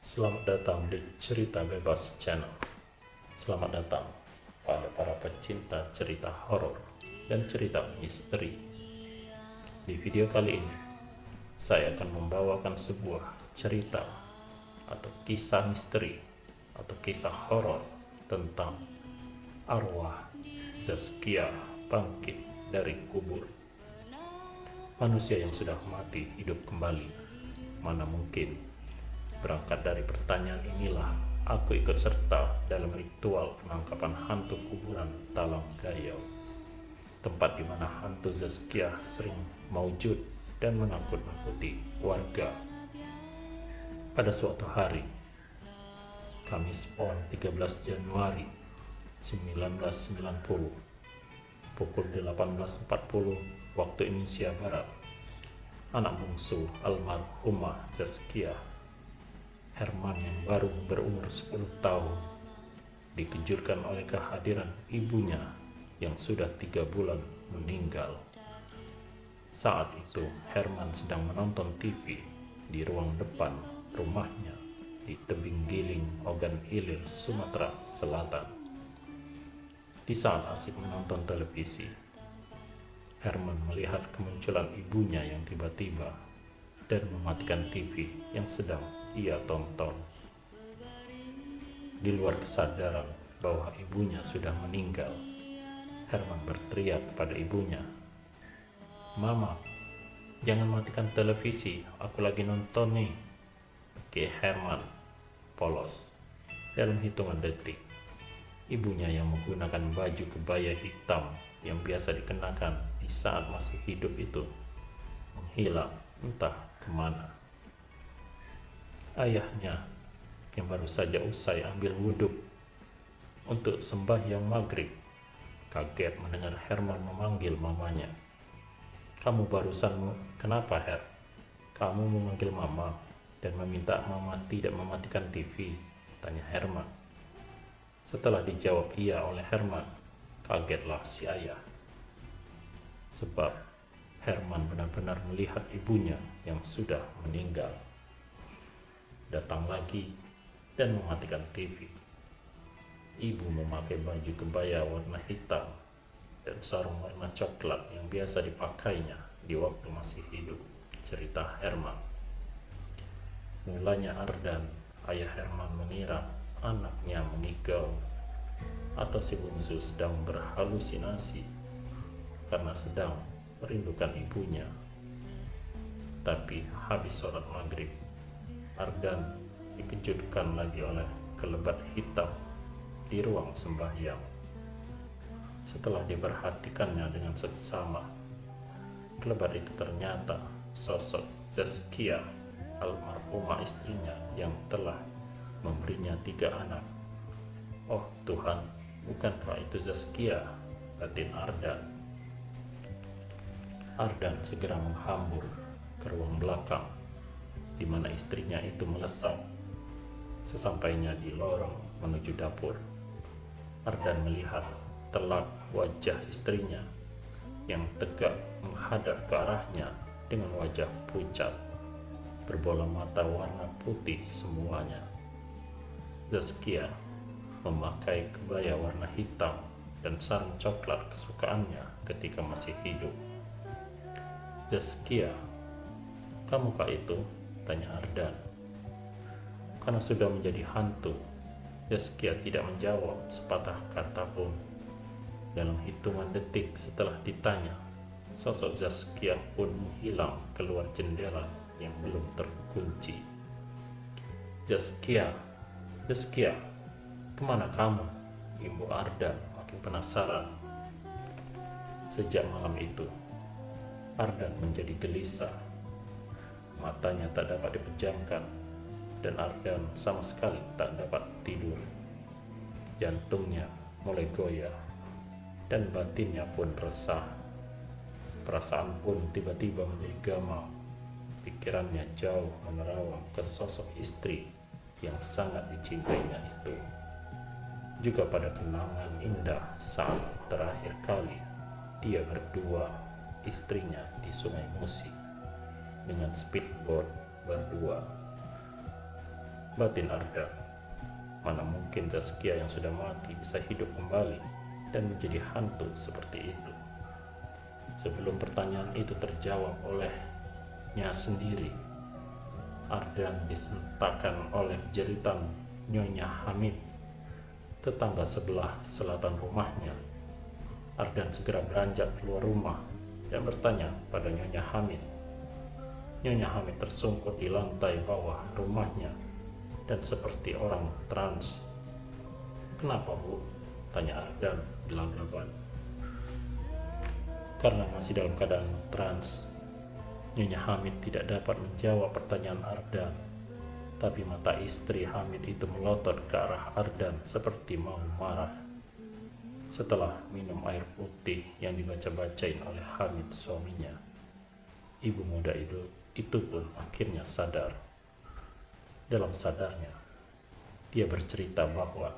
Selamat datang di Cerita Bebas Channel. Selamat datang pada para pecinta cerita horor dan cerita misteri. Di video kali ini, saya akan membawakan sebuah cerita atau kisah misteri atau kisah horor tentang arwah Zaskia bangkit dari kubur. Manusia yang sudah mati hidup kembali. Mana mungkin. Berangkat dari pertanyaan inilah aku ikut serta dalam ritual penangkapan hantu kuburan Talang Gayau, tempat di mana hantu Zaskia sering maujud dan menakut-nakuti warga. Pada suatu hari, Kamis Pon 13 Januari 1990, pukul 18.40 waktu Indonesia Barat, anak bungsu almarhumah Zaskia, Herman yang baru berumur 10 tahun, dikejutkan oleh kehadiran ibunya yang sudah 3 bulan meninggal. Saat itu Herman sedang menonton TV di ruang depan rumahnya di tebing giling Ogan Ilir, Sumatera Selatan. Di saat asik menonton televisi, Herman melihat kemunculan ibunya yang tiba-tiba dan mematikan TV yang sedang ia tonton. Di luar kesadaran bahwa ibunya sudah meninggal, Herman berteriak kepada ibunya, "Mama, jangan matikan televisi, aku lagi nonton nih." Oke, Herman polos. Dalam hitungan detik, ibunya yang menggunakan baju kebaya hitam yang biasa dikenakan di saat masih hidup itu menghilang entah kemana. Ayahnya yang baru saja usai ambil wudhu untuk sembahyang maghrib kaget mendengar Herman memanggil mamanya. "Kamu barusan kenapa, Her? Kamu memanggil mama dan meminta mama tidak mematikan TV?" tanya Herman. Setelah dijawab iya oleh Herman, kagetlah si ayah. Sebab Herman benar-benar melihat ibunya yang sudah meninggal datang lagi dan mematikan TV. Ibu memakai baju kebaya warna hitam dan sarung warna coklat yang biasa dipakainya di waktu masih hidup, cerita Herman. Mulanya Ardan, ayah Herman, mengira anaknya meninggal atau si bungsu sedang berhalusinasi karena sedang merindukan ibunya. Tapi habis sholat maghrib, Ardan dikejutkan lagi oleh kelebat hitam di ruang sembahyang. Setelah diperhatikannya dengan seksama, kelebat itu ternyata sosok Zaskia, almarhumah istrinya yang telah memberinya 3 anak. "Oh Tuhan, bukankah itu Zaskia?" batin Ardan. Ardan segera menghambur ke ruang belakang di mana istrinya itu melesat. Sesampainya di lorong menuju dapur, Ardan melihat telak wajah istrinya yang tegak menghadap ke arahnya dengan wajah pucat, berbola mata warna putih semuanya. Zaskia memakai kebaya warna hitam dan sarung coklat kesukaannya ketika masih hidup. "Zaskia, kamu kah itu?" tanya Ardan. Karena sudah menjadi hantu, Zaskia tidak menjawab sepatah kata pun. Dalam hitungan detik setelah ditanya, sosok Zaskia pun menghilang keluar jendela yang belum terkunci. "Zaskia, Zaskia, kemana kamu?" Ibu Ardan makin penasaran. Sejak malam itu, Ardan menjadi gelisah. Matanya tak dapat dipejamkan dan Ardan sama sekali tak dapat tidur. Jantungnya mulai goyah dan batinnya pun resah. Perasaan pun tiba-tiba menjadi gamang. Pikirannya jauh menerawang ke sosok istri yang sangat dicintainya itu. Juga pada kenangan indah saat terakhir kali dia berdua istrinya di Sungai Musi dengan speedboat berdua. batin Ardan. Mana mungkin Zaskia yang sudah mati bisa hidup kembali dan menjadi hantu seperti itu? Sebelum pertanyaan itu terjawab olehnya sendiri, Ardan disentakkan oleh jeritan Nyonya Hamid, tetangga sebelah selatan rumahnya. Ardan segera beranjak keluar rumah dan bertanya pada Nyonya Hamid. Nyonya Hamid tersungkur di lantai bawah rumahnya dan seperti orang trans. "Kenapa, Bu?" tanya Ardan gelagapan. Karena masih dalam keadaan trans, Nyonya Hamid tidak dapat menjawab pertanyaan Ardan, tapi mata istri Hamid itu melotot ke arah Ardan seperti mau marah. Setelah minum air putih yang dibaca-bacain oleh Hamid suaminya, ibu muda itu pun akhirnya sadar. Dalam sadarnya, dia bercerita bahwa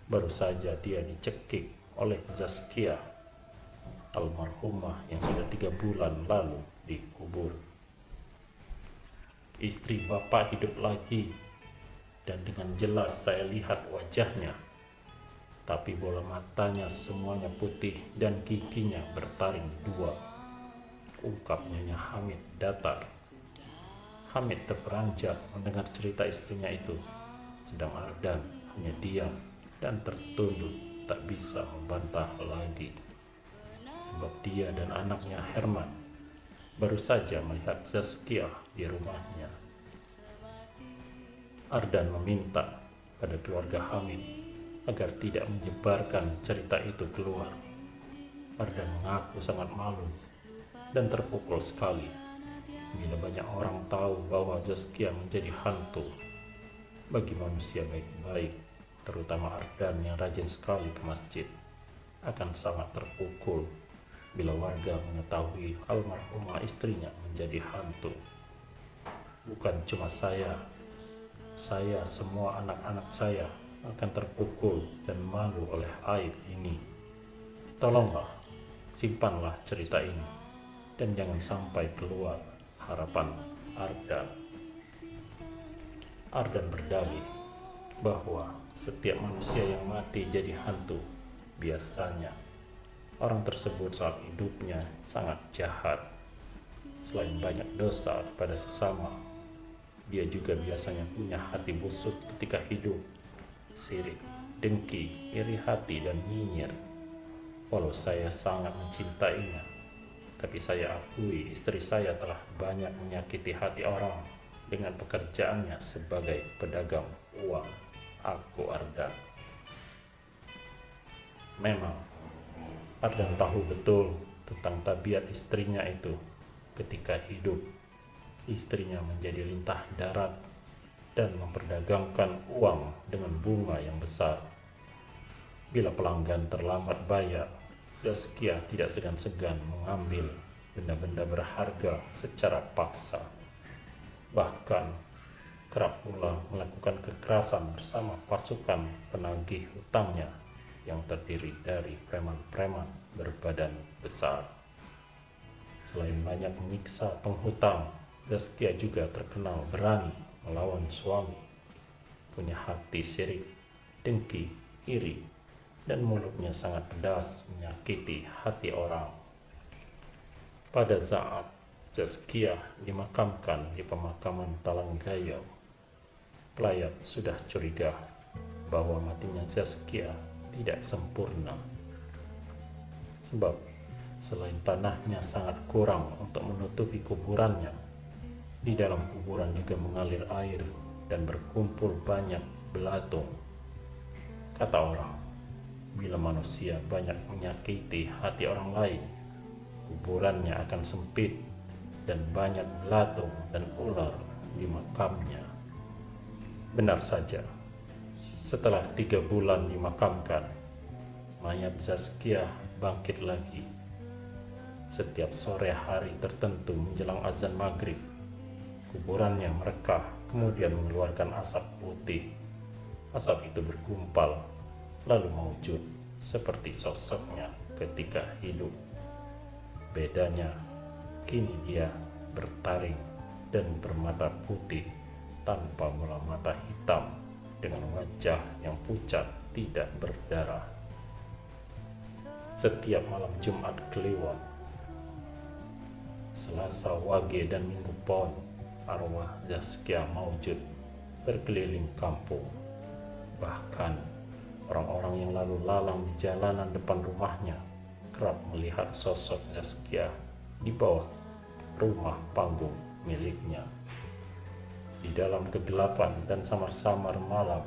baru saja dia dicekik oleh Zaskia, almarhumah yang sudah 3 bulan lalu dikubur. "Istri Bapak hidup lagi, dan dengan jelas saya lihat wajahnya, tapi bola matanya semuanya putih dan giginya bertaring 2, ungkap Nyonya Hamid datar. Hamid terperanjat mendengar cerita istrinya itu, sedang Ardan hanya diam dan tertunduk tak bisa membantah lagi. Sebab dia dan anaknya Herman baru saja melihat Zaskia di rumahnya. Ardan meminta pada keluarga Hamid agar tidak menyebarkan cerita itu keluar. Ardan mengaku sangat malu dan terpukul sekali bila banyak orang tahu bahwa Zaskia menjadi hantu. Bagi manusia baik-baik, terutama Ardan yang rajin sekali ke masjid, akan sangat terpukul bila warga mengetahui almarhumah istrinya menjadi hantu. Bukan cuma saya, semua anak-anak saya akan terpukul dan malu oleh aib ini. Tolonglah, simpanlah cerita ini dan jangan sampai keluar," harapan Ardan. Ardan berdalih bahwa setiap manusia yang mati jadi hantu, biasanya orang tersebut saat hidupnya sangat jahat. Selain banyak dosa pada sesama, dia juga biasanya punya hati busuk ketika hidup, sirik, dengki, iri hati, dan nyinyir. Walau saya sangat mencintainya, tapi saya akui istri saya telah banyak menyakiti hati orang dengan pekerjaannya sebagai pedagang uang. Aku Ardan. Memang, Ardan tahu betul tentang tabiat istrinya itu. Ketika hidup, istrinya menjadi lintah darat dan memperdagangkan uang dengan bunga yang besar. Bila pelanggan terlambat bayar, Zaskia tidak segan-segan mengambil benda-benda berharga secara paksa. Bahkan kerap pula melakukan kekerasan bersama pasukan penagih hutangnya yang terdiri dari preman-preman berbadan besar. Selain banyak menyiksa penghutang, Zaskia juga terkenal berani melawan suami, punya hati sirik, dengki, iri, dan mulutnya sangat pedas menyakiti hati orang. Pada saat Zaskia dimakamkan di pemakaman Talanggayam, pelayat sudah curiga bahwa matinya Zaskia tidak sempurna. Sebab selain tanahnya sangat kurang untuk menutupi kuburannya, di dalam kuburan juga mengalir air dan berkumpul banyak belatung. Kata orang, bila manusia banyak menyakiti hati orang lain, kuburannya akan sempit dan banyak belatung dan ular di makamnya. Benar saja, setelah 3 bulan dimakamkan, mayat Zaskia bangkit lagi. Setiap sore hari tertentu menjelang azan maghrib, kuburannya merekah kemudian mengeluarkan asap putih. Asap itu bergumpal lalu mewujud seperti sosoknya ketika hidup. Bedanya, kini dia bertaring dan bermata putih tanpa bola mata hitam dengan wajah yang pucat tidak berdarah. Setiap malam Jumat Kliwon, Selasa Wage dan Minggu Pon, arwah Zaskia maujud berkeliling kampung. Bahkan orang-orang yang lalu lalang di jalanan depan rumahnya kerap melihat sosok Zaskia di bawah rumah panggung miliknya. Di dalam kegelapan dan samar-samar malam,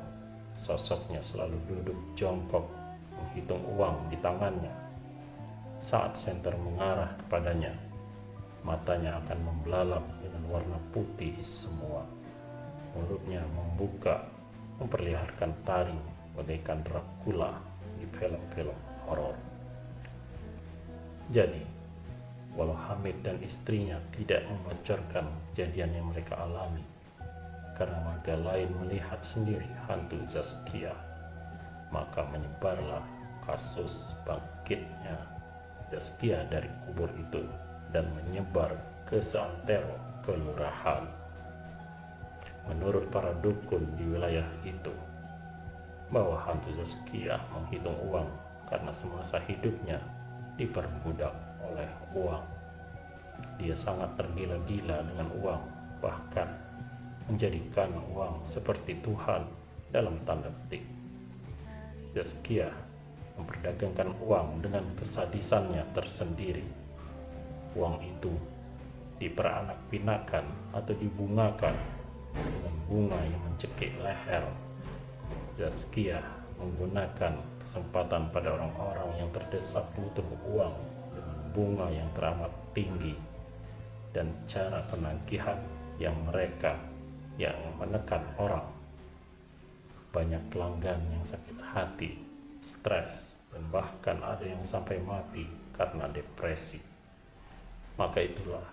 sosoknya selalu duduk jongkok menghitung uang di tangannya. Saat senter mengarah kepadanya, matanya akan membelalak dengan warna putih semua. Mulutnya membuka, memperlihatkan taring bagaikan Dracula di film-film horor. Jadi, walau Hamid dan istrinya tidak membocorkan kejadian yang mereka alami, karena warga lain melihat sendiri hantu Zaskia, maka menyebarlah kasus bangkitnya Zaskia dari kubur itu dan menyebar ke seantero kelurahan. Menurut para dukun di wilayah itu, bahwa hantu Zaskia menghitung uang karena semasa hidupnya diperbudak oleh uang. Dia sangat tergila-gila dengan uang, bahkan menjadikan uang seperti Tuhan dalam tanda petik. Zaskia memperdagangkan uang dengan kesadisannya tersendiri. Uang itu diperanak-pinakan atau dibungakan dengan bunga yang mencekik leher. Zaskia menggunakan kesempatan pada orang-orang yang terdesak butuh uang dengan bunga yang teramat tinggi dan cara penagihan yang menekan orang. Banyak pelanggan yang sakit hati, stres, dan bahkan ada yang sampai mati karena depresi. Maka itulah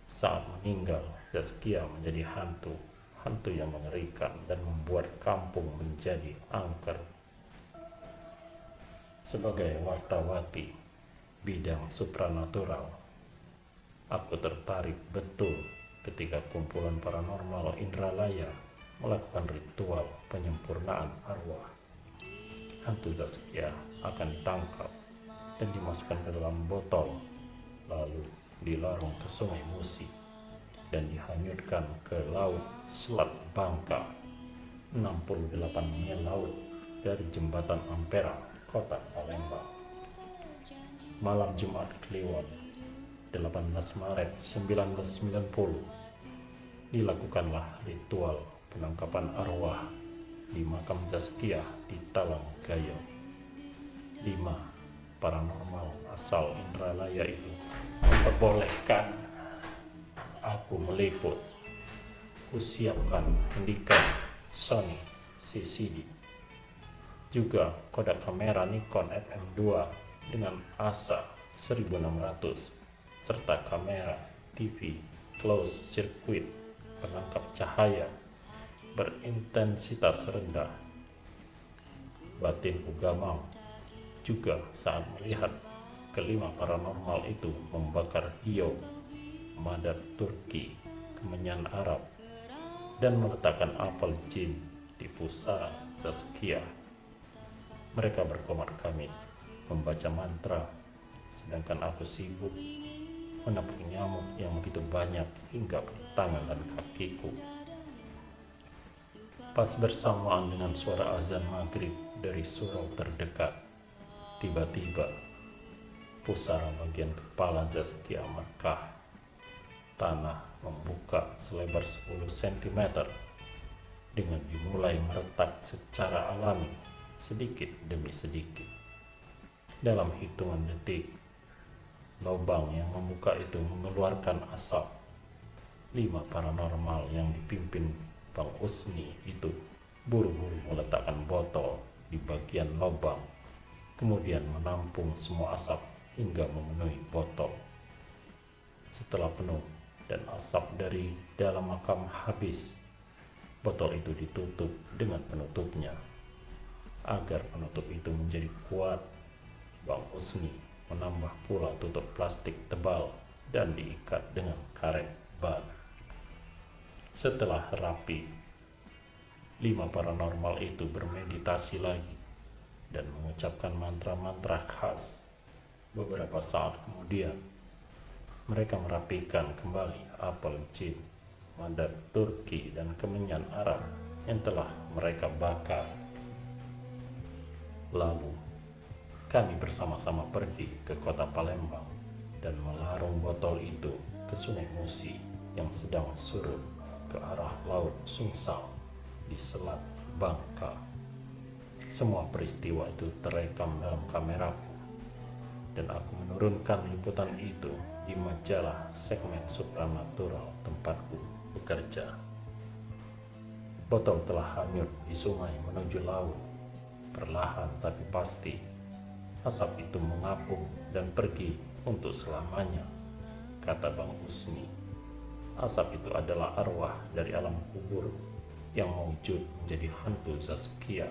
saat meninggal Zaskia menjadi hantu yang mengerikan dan membuat kampung menjadi angker. Sebagai wartawati bidang supranatural, aku tertarik betul ketika kumpulan paranormal Indralaya melakukan ritual penyempurnaan arwah. Hantu Zaskia akan ditangkap dan dimasukkan ke dalam botol, lalu dilarung ke Sungai Musi dan dihanyutkan ke Laut Selat Bangka, 68 mil laut dari Jembatan Ampera, Kota Palembang. Malam Jumat Kliwon, 18 Maret 1990, dilakukanlah ritual penangkapan arwah di makam Zaskia di Talang Gayo. 5 paranormal asal Indralaya itu memperbolehkan aku meliput. Kusiapkan hendikan Sony CCD, juga kodak kamera Nikon FM2 dengan ASA 1600, serta kamera TV closed circuit penangkap cahaya berintensitas rendah. Batinku gamang juga saat melihat kelima paranormal itu membakar hiyo, madar Turki, kemenyan Arab, dan meletakkan apel jin di pusara Zaskia. Mereka berkomar kamit, membaca mantra, sedangkan aku sibuk menepuk nyamuk yang begitu banyak hingga di tangan dan kakiku. Pas bersamaan dengan suara azan maghrib dari surau terdekat, tiba-tiba pusara bagian kepala Zaskia Mekah. Tanah membuka selebar 10 cm dengan dimulai meretak secara alami sedikit demi sedikit. Dalam hitungan detik, lubang yang membuka itu mengeluarkan asap. 5 paranormal yang dipimpin Bang Usni itu buru-buru meletakkan botol di bagian lubang, kemudian menampung semua asap hingga memenuhi botol. Setelah penuh dan asap dari dalam makam habis, botol itu ditutup dengan penutupnya. Agar penutup itu menjadi kuat, Bang Usni menambah pula tutup plastik tebal dan diikat dengan karet ban. Setelah rapi, 5 paranormal itu bermeditasi lagi dan mengucapkan mantra-mantra khas. Beberapa saat kemudian, mereka merapikan kembali apel jin, mandat Turki, dan kemenyan Arab yang telah mereka bakar. Lalu, kami bersama-sama pergi ke kota Palembang dan melarung botol itu ke Sungai Musi yang sedang surut ke arah Laut Sungsang di Selat Bangka. Semua peristiwa itu terekam dalam kameraku dan aku menurunkan liputan itu di majalah segmen Supranatural tempatku bekerja. Botol telah hanyut di sungai menuju laut. Perlahan tapi pasti, asap itu mengapung dan pergi untuk selamanya, kata Bang Usni. Asap itu adalah arwah dari alam kubur yang mewujud menjadi hantu Zaskia.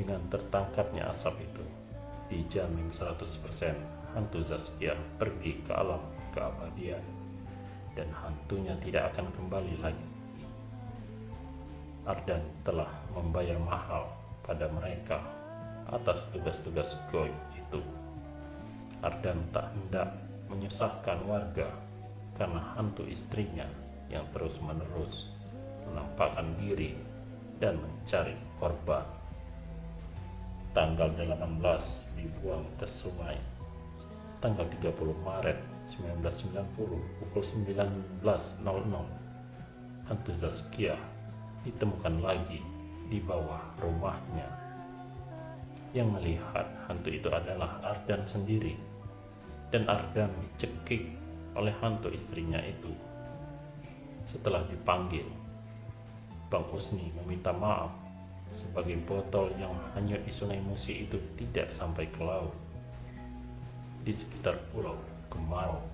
Dengan tertangkapnya asap itu, dijamin 100% hantu Zaskia pergi ke alam keabadian dan hantunya tidak akan kembali lagi. Ardan telah membayar mahal pada mereka atas tugas-tugas goib itu. Ardan tak hendak menyusahkan warga karena hantu istrinya yang terus-menerus menampakkan diri dan mencari korban. Tanggal 18 dibuang ke sungai. Tanggal 30 Maret 1990 pukul 19.00, hantu Zaskia ditemukan lagi di bawah rumahnya. Yang melihat hantu itu adalah Ardan sendiri, dan Ardan dicekik oleh hantu istrinya itu. Setelah dipanggil, Bang Usni meminta maaf sebagai botol yang hanyut di Sungai Musi itu tidak sampai ke laut. Di sekitar Pulau Kemarau,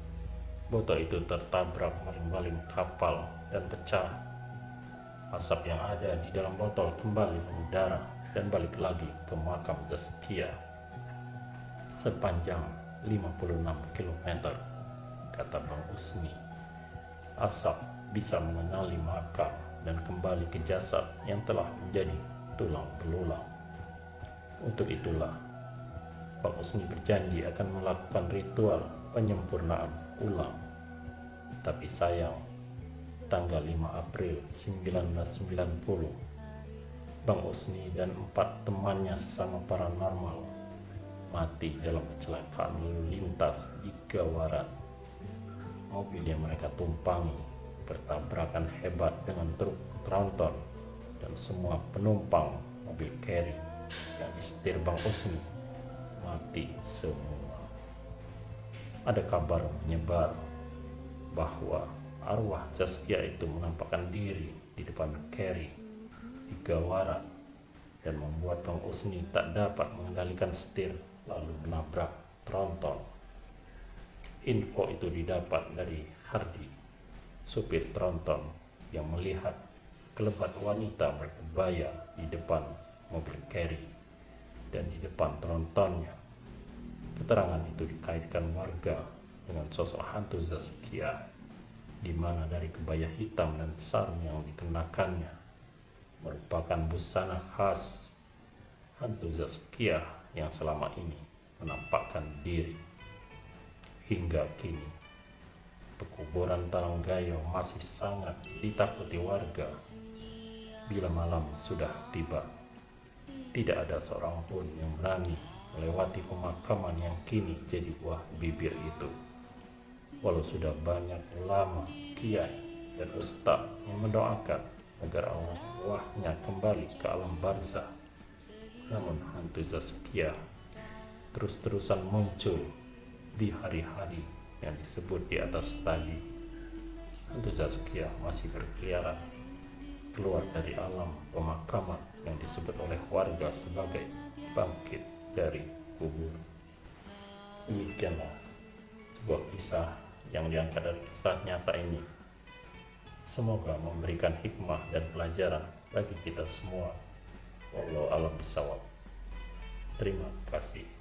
botol itu tertabrak maling-maling kapal dan pecah. Asap yang ada di dalam botol kembali mengudara dan balik lagi ke makam Zaskia. Sepanjang 56 km, kata Bang Usni. Asap bisa mengenali makam dan kembali ke jasad yang telah menjadi tulang belulang. Untuk itulah, Bang Usni berjanji akan melakukan ritual penyempurnaan ulang. Tapi sayang, tanggal 5 April 1990, Bang Usni dan 4 temannya sesama paranormal mati dalam kecelakaan lalu lintas di Gawaran. Mobil yang mereka tumpangi bertabrakan hebat dengan truk tronton dan semua penumpang mobil carry yang disetir Bang Usni mati semua. Ada kabar menyebar bahwa arwah Zaskia itu menampakkan diri di depan carry di Gawaran dan membuat Bang Usni tak dapat mengendalikan setir lalu menabrak tronton. Info itu didapat dari Hardi, supir tronton yang melihat kelebat wanita berkebaya di depan mobil carry dan di depan trontonnya. Keterangan itu dikaitkan warga dengan sosok hantu Zaskia, di mana dari kebaya hitam dan sarung yang dikenakannya merupakan busana khas hantu Zaskia yang selama ini menampakkan diri. Hingga kini, pekuburan Taronggayo masih sangat ditakuti warga. Bila malam sudah tiba, tidak ada seorang pun yang berani melewati pemakaman yang kini jadi buah bibir itu. Walau sudah banyak ulama, kiai, dan ustadz yang mendoakan agar arwahnya kembali ke alam barzah, namun hantu Zaskia terus-terusan muncul di hari-hari yang disebut di atas tadi. Hantu Zaskia masih berkeliaran keluar dari alam pemakaman yang disebut oleh warga sebagai bangkit dari kubur. Demikianlah sebuah kisah yang diangkat dari kisah nyata ini. Semoga memberikan hikmah dan pelajaran bagi kita semua. Wallahu a'lam bishawab. Terima kasih.